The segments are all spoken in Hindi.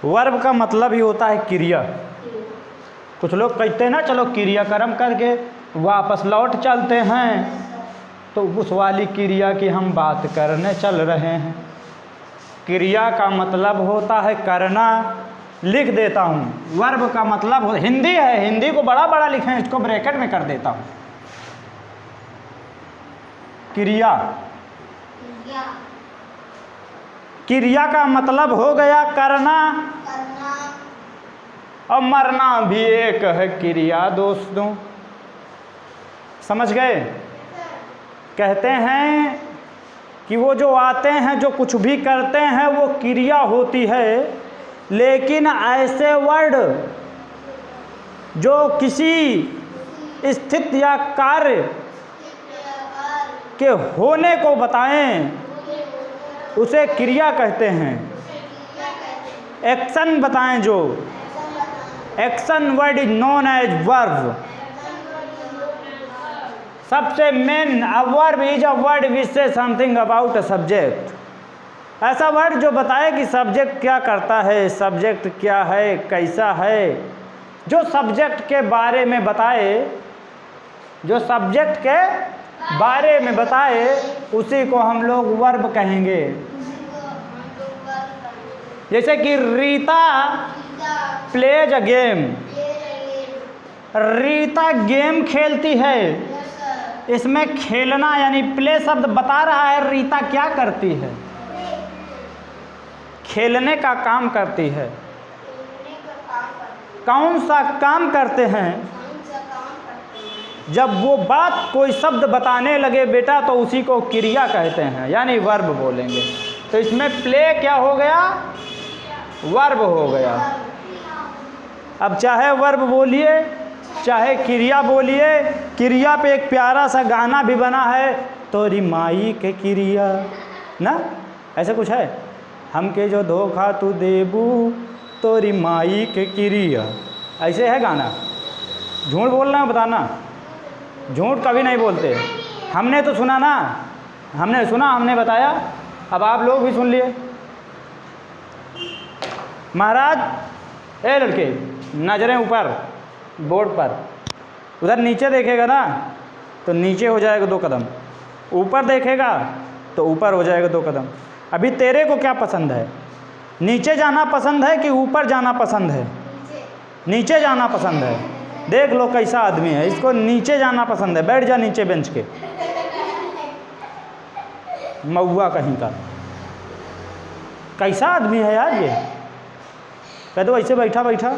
वर्ब का मतलब ही होता है क्रिया। कुछ लोग कहते हैं ना चलो क्रियाक्रम करके वापस लौट चलते हैं, तो उस वाली क्रिया की हम बात करने चल रहे हैं। क्रिया का मतलब होता है करना। लिख देता हूँ, वर्ब का मतलब हिंदी है, हिंदी को बड़ा बड़ा लिखें, इसको ब्रैकेट में कर देता हूँ। क्रिया, क्रिया का मतलब हो गया करना, और मरना भी एक है क्रिया दोस्तों, समझ गए। कहते हैं कि वो जो आते हैं, जो कुछ भी करते हैं वो क्रिया होती है, लेकिन ऐसे वर्ड जो किसी स्थिति या कार्य के होने को बताएं उसे क्रिया कहते हैं। एक्शन बताएं, जो action word is known as verb. सबसे main verb is a word which say something about a subject. ऐसा वर्ड जो बताए कि सब्जेक्ट क्या करता है, सब्जेक्ट क्या है, कैसा है, जो सब्जेक्ट के बारे में बताए, जो सब्जेक्ट के बारे में बताए उसी को हम लोग वर्ब कहेंगे। जैसे कि Rita plays a game, Rita game खेलती है। इसमें खेलना यानी प्ले शब्द बता रहा है रीता क्या करती है, खेलने का काम करती है। कौन सा काम करते हैं? जब वो बात कोई शब्द बताने लगे बेटा तो उसी को क्रिया कहते हैं, यानी वर्ब बोलेंगे। तो इसमें प्ले क्या हो गया? वर्ब हो गया। अब चाहे वर्ब बोलिए चाहे क्रिया बोलिए, क्रिया पे एक प्यारा सा गाना भी बना है, तोरी माई के क्रिया ना, ऐसे कुछ है। हमके जो धोखा तू देबू तोरी माई के क्रिया, ऐसे है गाना। झूठ बोलना है, बताना, झूठ कभी नहीं बोलते। हमने तो सुना ना, हमने सुना, हमने बताया, अब आप लोग भी सुन लिए। महाराज ए लड़के, नज़रें ऊपर बोर्ड पर, उधर नीचे देखेगा ना तो नीचे हो जाएगा 2 कदम, ऊपर देखेगा तो ऊपर हो जाएगा 2 कदम। अभी तेरे को क्या पसंद है, नीचे जाना पसंद है कि ऊपर जाना पसंद है? नीचे जाना पसंद है। देख लो कैसा आदमी है, इसको नीचे जाना पसंद है। बैठ जा नीचे बेंच के, मऊआ कहीं का। कैसा आदमी है यार ये, कह दो ऐसे बैठा बैठा।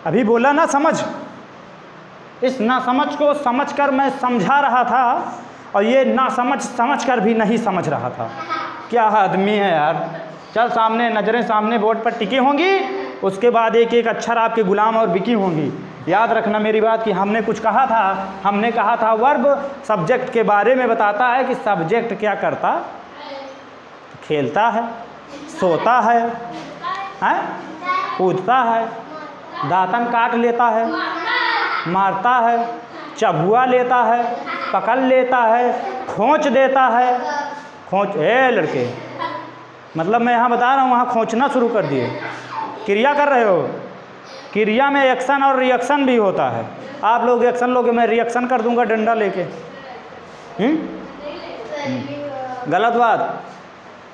अभी बोला ना समझ, इस ना समझ को समझ कर मैं समझा रहा था, और ये ना समझ कर भी नहीं समझ रहा था। क्या आदमी है यार। चल सामने, नज़रें सामने बोर्ड पर टिकी होंगी, उसके बाद एक एक अक्षर आपके गुलाम और बिकी होंगी। याद रखना मेरी बात कि हमने कुछ कहा था, हमने कहा था वर्ब सब्जेक्ट के बारे में बताता है कि सब्जेक्ट क्या करता, खेलता है, सोता है, कूदता है, दातन काट लेता है, मारता है, चबुआ लेता है, पकड़ लेता है, खोंच देता है। खोंच, ए लड़के, मतलब मैं यहाँ बता रहा हूँ, वहाँ खोंचना शुरू कर दिए। क्रिया कर रहे हो, क्रिया में एक्शन और रिएक्शन भी होता है। आप लोग एक्शन लोगे, मैं रिएक्शन कर दूंगा डंडा लेके। गलत बात,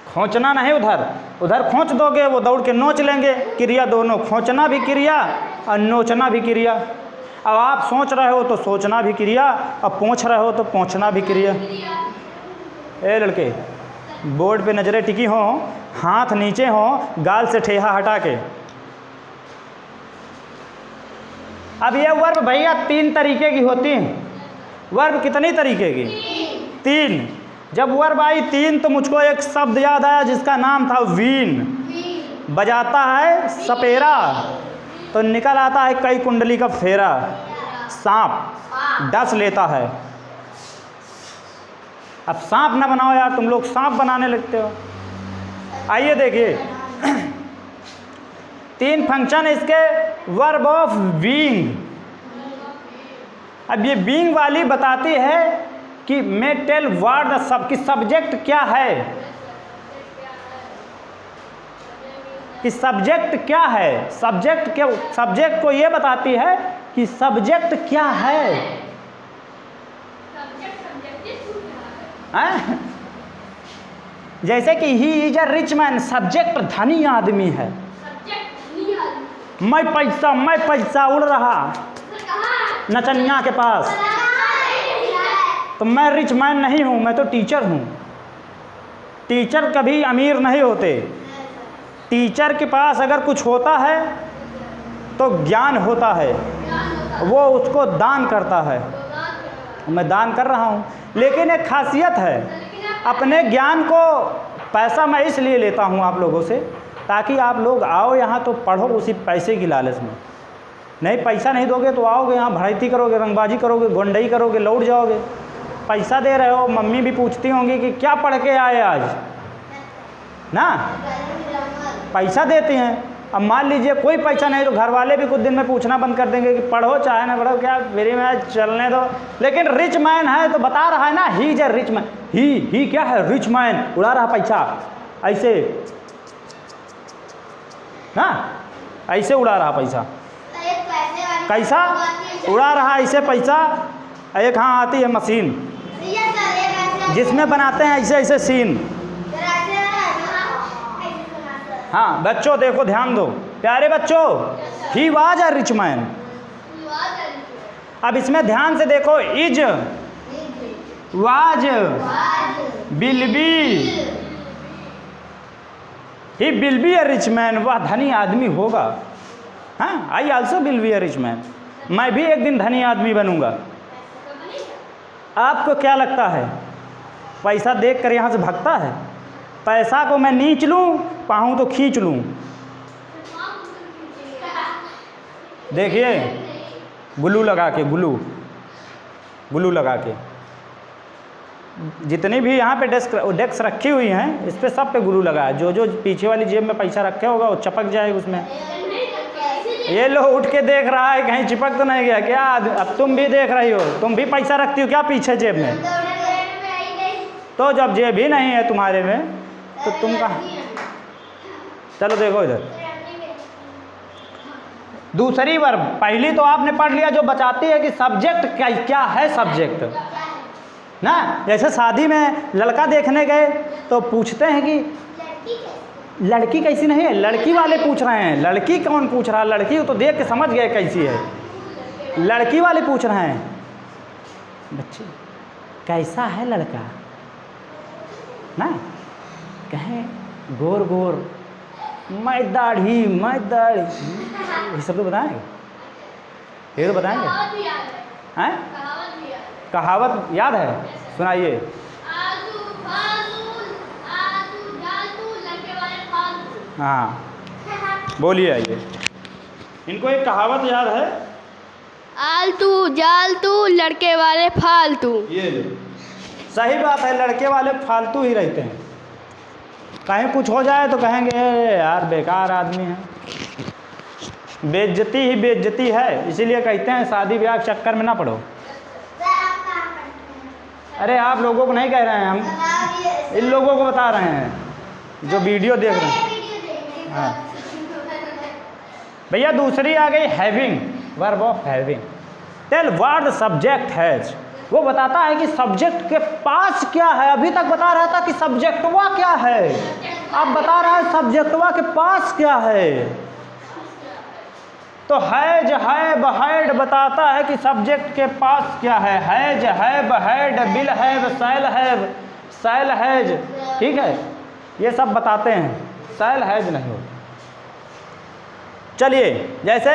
खोंचना नहीं। उधर खोंच दोगे वो दौड़ के नोच लेंगे। क्रिया दोनों, खोंचना भी क्रिया और नोचना भी क्रिया। अब आप सोच रहे हो तो सोचना भी क्रिया, अब पोंछ रहे हो तो पोंछना भी क्रिया। ए लड़के, बोर्ड पे नज़रें टिकी हो, हाथ नीचे हो, गाल से ठेहा हटा के। अब ये वर्ब भैया 3 तरीके की होती हैं। वर्ब कितनी तरीके की? 3। जब वर्ब आई 3 तो मुझको एक शब्द याद आया जिसका नाम था वीन। बजाता है सपेरा तो निकल आता है कई कुंडली का फेरा। सांप डस लेता है। अब सांप ना बनाओ यार, तुम लोग सांप बनाने लगते हो। आइए देखिए 3 फंक्शन इसके वर्ब ऑफ बीइंग। अब ये बीइंग वाली बताती है कि मैं टेल व्हाट द सब की सब्जेक्ट क्या है। कि सब्जेक्ट क्या है, सब्जेक्ट को ये बताती है कि सब्जेक्ट क्या है। हैं? जैसे कि ही is a rich man, subject धनी आदमी है। मैं पैसा उड़ रहा नचनिया के पास, तो मैं रिच मैन नहीं हूँ, मैं तो टीचर हूँ। टीचर कभी अमीर नहीं होते। टीचर के पास अगर कुछ होता है तो ज्ञान होता है, वो उसको दान करता है। मैं दान कर रहा हूँ, लेकिन एक खासियत है, अपने ज्ञान को पैसा मैं इसलिए लेता हूँ आप लोगों से, ताकि आप लोग आओ यहाँ तो पढ़ो उसी पैसे की लालच में। नहीं, पैसा नहीं दोगे तो आओगे यहाँ भड़ैती करोगे, रंगबाजी करोगे, गुंडई करोगे, लौट जाओगे। पैसा दे रहे हो, मम्मी भी पूछती होंगी कि क्या पढ़ के आए आज, ना पैसा देते हैं। अब मान लीजिए कोई पैसा नहीं तो घर वाले भी कुछ दिन में पूछना बंद कर देंगे कि पढ़ो चाहे ना पढ़ो, क्या मेरी में चलने दो। लेकिन रिच मैन है तो बता रहा है ना, he is a rich man. He क्या है, रिच मैन, उड़ा रहा पैसा ऐसे ना, ऐसे उड़ा रहा पैसा। कैसा उड़ा रहा ऐसे पैसा। एक हाँ आती है मशीन जिसमें बनाते हैं ऐसे ऐसे सीन। हाँ बच्चों देखो, ध्यान दो प्यारे बच्चों, he was a rich man. अब इसमें ध्यान से देखो, is was will be, he will be a rich man, वह धनी आदमी होगा। हाँ, I also will be a rich man, मैं भी एक दिन धनी आदमी बनूंगा। आपको क्या लगता है पैसा देख कर यहाँ से भागता है? पैसा को मैं नीच लूँ, पाऊँ तो खींच लूँ। देखिए ग्लू लगा के, ग्लू लगा के, जितनी भी यहाँ पे डेस्क रखी हुई हैं इस पे सब पे ग्लू लगा है। जो पीछे वाली जेब में पैसा रखे होगा वो चपक जाएगा उसमें। ये लो उठ के देख रहा है कहीं चिपक तो नहीं गया क्या? अब तुम भी देख रही हो, तुम भी पैसा रखती हो क्या पीछे जेब में? तो जब जेब ही नहीं है तुम्हारे में तो तुम कहाँ? चलो देखो इधर, दूसरी वर्ब। पहली तो आपने पढ़ लिया जो बताती है कि सब्जेक्ट क्या है, सब्जेक्ट ना। जैसे शादी में लड़का देखने गए तो पूछते हैं कि लड़की कैसी नहीं है, लड़की वाले पूछ रहे हैं। लड़की कौन पूछ रहा है? लड़की तो देख के समझ गए कैसी है, लड़की वाले पूछ रहे हैं। बच्चे कैसा है लड़का ना, कहें गोर गोर, मैं दाढ़ी, ये सब तो बताएंगे, ये तो बताएंगे हैं? कहावत याद है, सुनाइए। हाँ बोलिए, आइए। इनको एक कहावत याद है, आलतू जालतू लड़के वाले फालतू। ये सही बात है, लड़के वाले फालतू ही रहते हैं। कहीं कुछ हो जाए तो कहेंगे यार बेकार आदमी है। बेइज्जती ही बेइज्जती है, इसीलिए कहते हैं शादी ब्याह के चक्कर में ना पड़ो। अरे आप लोगों को नहीं कह रहे हैं, हम इन लोगों को बता रहे हैं जो वीडियो देख रहे हैं। हाँ भैया, दूसरी आ गई having, verb of having. Tell what the subject has, वो बताता है कि सब्जेक्ट के पास क्या है। अभी तक बता रहा था कि सब्जेक्टवा क्या है, अब बता रहा है सब्जेक्टवा के पास क्या है। तो हैज, हैव, हैड बताता है कि सब्जेक्ट के पास क्या है। Has, have, had, will have, shall has, ठीक है, ये सब बताते हैं, शैल हैज नहीं होता। चलिए, जैसे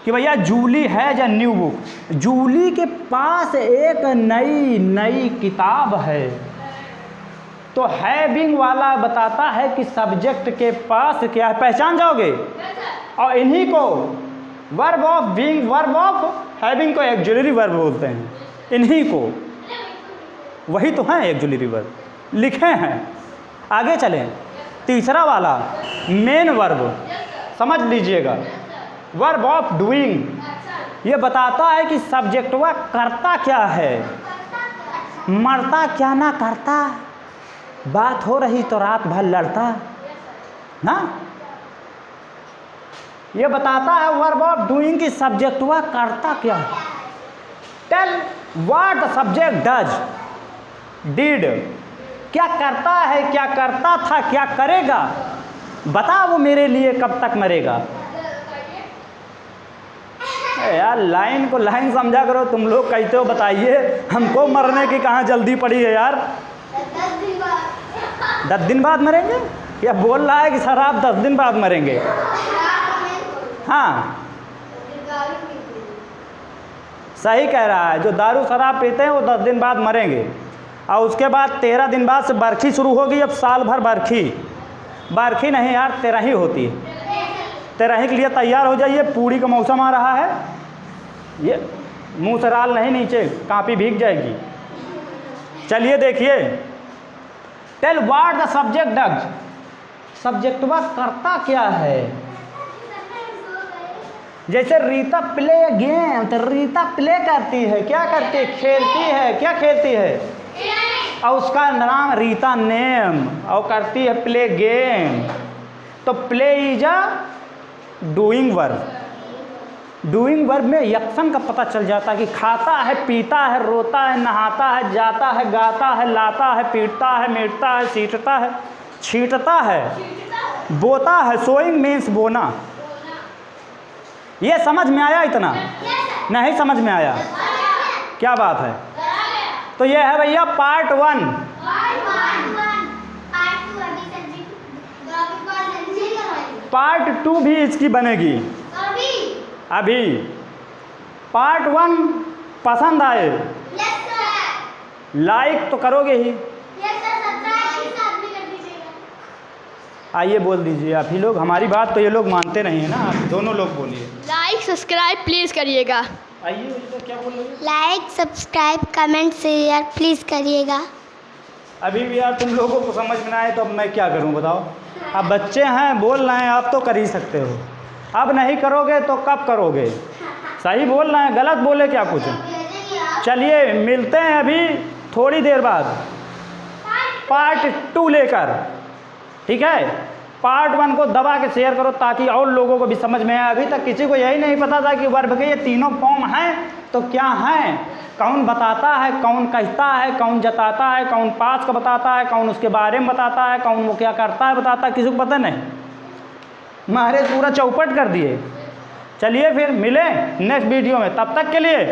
कि भैया Julie has a new book, Julie के पास एक नई किताब है। तो हैविंग वाला बताता है कि सब्जेक्ट के पास क्या है, पहचान जाओगे। और इन्हीं को verb of being, verb of having को एक्जुलरी वर्ब बोलते हैं। इन्हीं को, वही तो हैं एक्जुलरी वर्ब, लिखे हैं। आगे चलें, तीसरा वाला मेन वर्ब समझ लीजिएगा, वर्ब ऑफ डूइंग। ये बताता है कि सब्जेक्टवा करता क्या है, मरता क्या ना करता, बात हो रही तो रात भर लड़ता ना, ये बताता है वर्ब ऑफ डूइंग की सब्जेक्ट वह करता क्या है। Tell what the subject does, did, क्या करता है, क्या करता था, क्या करेगा, बता वो मेरे लिए कब तक मरेगा। यार लाइन को लाइन समझा करो, तुम लोग कहते हो बताइए, हमको मरने की कहाँ जल्दी पड़ी है यार। 10 दिन बाद मरेंगे, या बोल रहा है कि सर आप 10 दिन बाद मरेंगे। हाँ सही कह रहा है, जो दारू शराब पीते हैं वो 10 दिन बाद मरेंगे, और उसके बाद 13 दिन बाद से बरखी शुरू होगी। अब साल भर बरखी नहीं यार, तेरही होती है। तेरही के लिए तैयार हो जाइए, पूरी का मौसम आ रहा है। ये मुँह से राल नहीं नीचे, कापी भीग जाएगी। चलिए देखिए, tell what the subject does, subject वह करता क्या है। जैसे रीता प्ले गेम, तो रीता प्ले करती है, क्या करती है, खेलती है, क्या खेलती है, और उसका नाम रीता नेम, और करती है प्ले गेम। तो play is a doing verb. Doing verb में एक्शन का पता चल जाता है कि खाता है, पीता है, रोता है, नहाता है, जाता है, गाता है, लाता है, पीटता है, मीटता है, सींचता है, छींटता है, बोता है। सोइंग मीन्स बोना। ये समझ में आया इतना? नहीं समझ में आया? क्या बात है। तो ये है भैया पार्ट 1। पार्ट 2 भी इसकी बनेगी अभी। पार्ट 1 पसंद आए लाइक तो करोगे ही। आइए बोल दीजिए आप ही लोग, हमारी बात तो ये लोग मानते नहीं है ना, आप दोनों लोग बोलिए। लाइक सब्सक्राइब प्लीज़ करिएगा। आइए तो क्या बोल रहे हो? Like subscribe comment share please करिएगा। अभी भी यार तुम लोगों को समझ में ना आए तो अब मैं क्या करूं बताओ। अब बच्चे हैं, बोल रहे हैं, आप तो कर ही सकते हो। अब नहीं करोगे तो कब करोगे? सही बोल रहे हैं, गलत बोले क्या कुछ? चलिए मिलते हैं अभी थोड़ी देर बाद पार्ट 2 लेकर, ठीक है। पार्ट 1 को दबा के शेयर करो ताकि और लोगों को भी समझ में आए। अभी तक किसी को यही नहीं पता था कि वर्ब के ये तीनों फॉर्म हैं तो क्या हैं, कौन बताता है, कौन कहता है, कौन जताता है, कौन पास का बताता है, कौन उसके बारे में बताता है, कौन वो क्या करता है बताता है, किसी को पता नहीं। महाराज पूरा चौपट कर दिए। चलिए फिर मिलें नेक्स्ट वीडियो में, तब तक के लिए